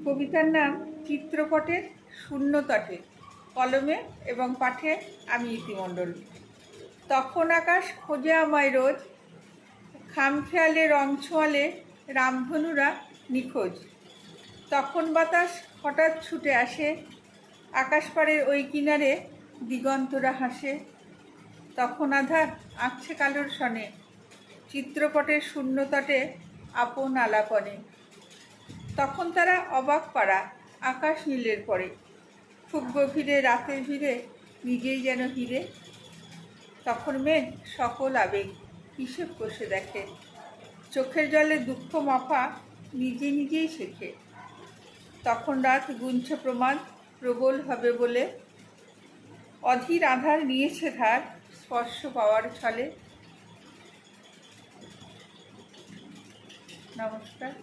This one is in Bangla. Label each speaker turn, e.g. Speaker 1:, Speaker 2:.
Speaker 1: কবিতার নাম চিত্রপটের শূন্যতটে। কলমে এবং পাঠে আমি ইতিমণ্ডল। তখন আকাশ খোঁজে আমায় রোজ, খামখেয়ালে রং ছোঁয়ালে রামধনুরা নিখোঁজ। তখন বাতাস হঠাৎ ছুটে আসে, আকাশ পাড়ের ওই কিনারে দিগন্তরা হাসে। তখন আধার আঁকছে কালোর সনে, চিত্রপটের শূন্যতটে আপন আলাপনে। তখন তারা অবাক পাড়া, আকাশ নীলের পরে, খুব গভীরে রাতের ভিড়ে নিজেই যেন হিরে। তখন মেঘ সকল আবেগ হিসেব কষে দেখে, চোখের জলে দুঃখ মাপা নিজে নিজেই শেখে। তখন রাত গুনছে প্রমাদ প্রবল হবে বলে, অধীর আধার নিয়েছে ধার স্পর্শ পাওয়ার ছলে। নমস্কার।